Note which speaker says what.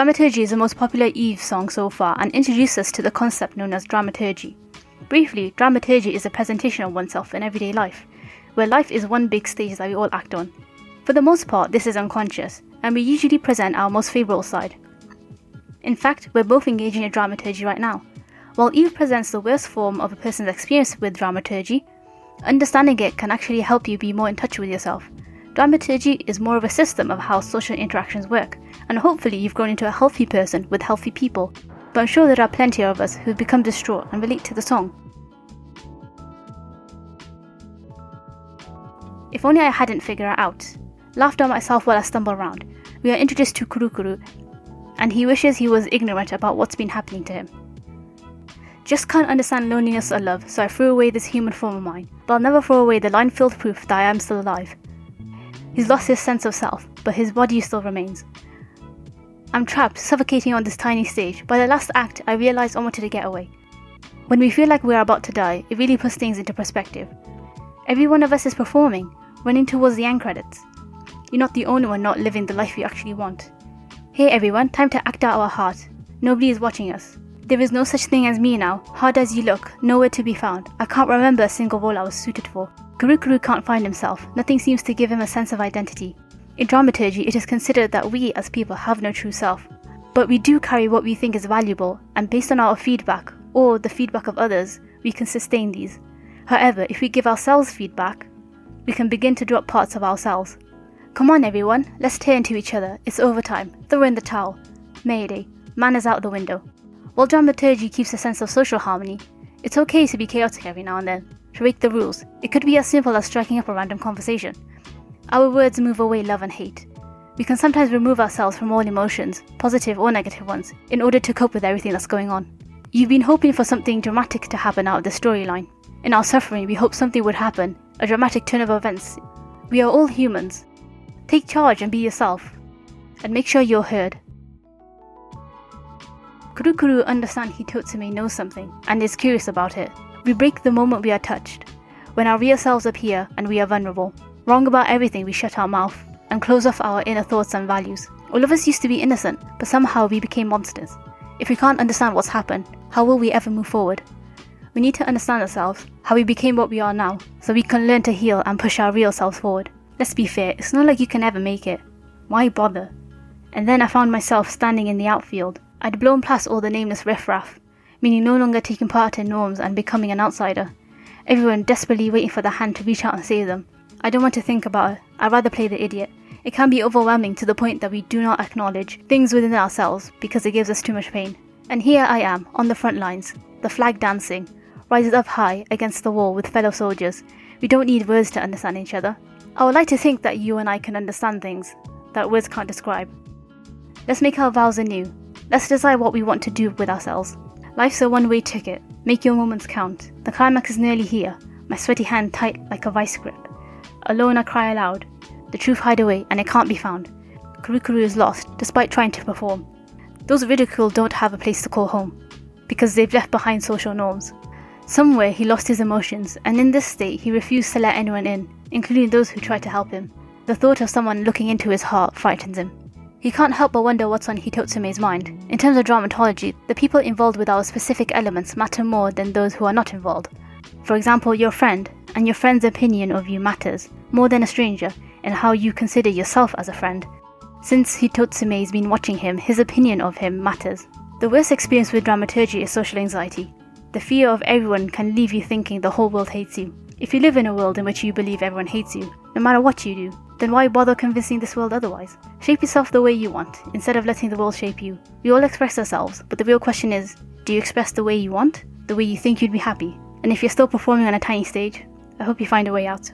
Speaker 1: Dramaturgy is the most popular Eve song so far and introduced us to the concept known as dramaturgy. Briefly, dramaturgy is a presentation of oneself in everyday life, where life is one big stage that we all act on. For the most part, this is unconscious, and we usually present our most favourable side. In fact, we're both engaging in dramaturgy right now. While Eve presents the worst form of a person's experience with dramaturgy, understanding it can actually help you be more in touch with yourself. Dramaturgy is more of a system of how social interactions work, and hopefully you've grown into a healthy person with healthy people, but I'm sure there are plenty of us who've become distraught and relate to the song. If only I hadn't figured it out. Laughed at myself while I stumble around. We are introduced to Kurukuru, and he wishes he was ignorant about what's been happening to him. Just can't understand loneliness or love, so I threw away this human form of mine, but I'll never throw away the line-filled proof that I am still alive. He's lost his sense of self, but his body still remains. I'm trapped, suffocating on this tiny stage. By the last act, I realised I wanted to get away. When we feel like we're about to die, it really puts things into perspective. Every one of us is performing, running towards the end credits. You're not the only one not living the life you actually want. Hey everyone, time to act out our heart. Nobody is watching us. There is no such thing as me now. Hard as you look, nowhere to be found. I can't remember a single role I was suited for. Kurukuru can't find himself. Nothing seems to give him a sense of identity. In dramaturgy, it is considered that we as people have no true self. But we do carry what we think is valuable, and based on our feedback, or the feedback of others, we can sustain these. However, if we give ourselves feedback, we can begin to drop parts of ourselves. Come on everyone, let's turn to each other. It's overtime. Throw in the towel. Mayday. Manners out the window. While dramaturgy keeps a sense of social harmony, it's okay to be chaotic every now and then, to break the rules. It could be as simple as striking up a random conversation. Our words move away love and hate. We can sometimes remove ourselves from all emotions, positive or negative ones, in order to cope with everything that's going on. You've been hoping for something dramatic to happen out of the storyline. In our suffering, we hope something would happen, a dramatic turn of events. We are all humans. Take charge and be yourself, and make sure you're heard. Kurukuru understands Hitotsume knows something, and is curious about it. We break the moment we are touched, when our real selves appear and we are vulnerable. Wrong about everything, we shut our mouth, and close off our inner thoughts and values. All of us used to be innocent, but somehow we became monsters. If we can't understand what's happened, how will we ever move forward? We need to understand ourselves, how we became what we are now, so we can learn to heal and push our real selves forward. Let's be fair, it's not like you can ever make it. Why bother? And then I found myself standing in the outfield. I'd blown past all the nameless riffraff, meaning no longer taking part in norms and becoming an outsider. Everyone desperately waiting for the hand to reach out and save them. I don't want to think about it. I'd rather play the idiot. It can be overwhelming to the point that we do not acknowledge things within ourselves because it gives us too much pain. And here I am, on the front lines, the flag dancing, rises up high against the wall with fellow soldiers. We don't need words to understand each other. I would like to think that you and I can understand things that words can't describe. Let's make our vows anew. Let's decide what we want to do with ourselves. Life's a one-way ticket. Make your moments count. The climax is nearly here. My sweaty hand tight like a vice grip. Alone I cry aloud. The truth hide away and it can't be found. Kurukuru is lost despite trying to perform. Those ridiculed don't have a place to call home because they've left behind social norms. Somewhere he lost his emotions, and in this state he refused to let anyone in, including those who tried to help him. The thought of someone looking into his heart frightens him. He can't help but wonder what's on Hitotsume's mind. In terms of dramaturgy, the people involved with our specific elements matter more than those who are not involved. For example, your friend, and your friend's opinion of you matters more than a stranger in how you consider yourself as a friend. Since Hitotsume's been watching him, his opinion of him matters. The worst experience with dramaturgy is social anxiety. The fear of everyone can leave you thinking the whole world hates you. If you live in a world in which you believe everyone hates you, no matter what you do, then why bother convincing this world otherwise? Shape yourself the way you want, instead of letting the world shape you. We all express ourselves, but the real question is, do you express the way you want? The way you think you'd be happy? And if you're still performing on a tiny stage, I hope you find a way out.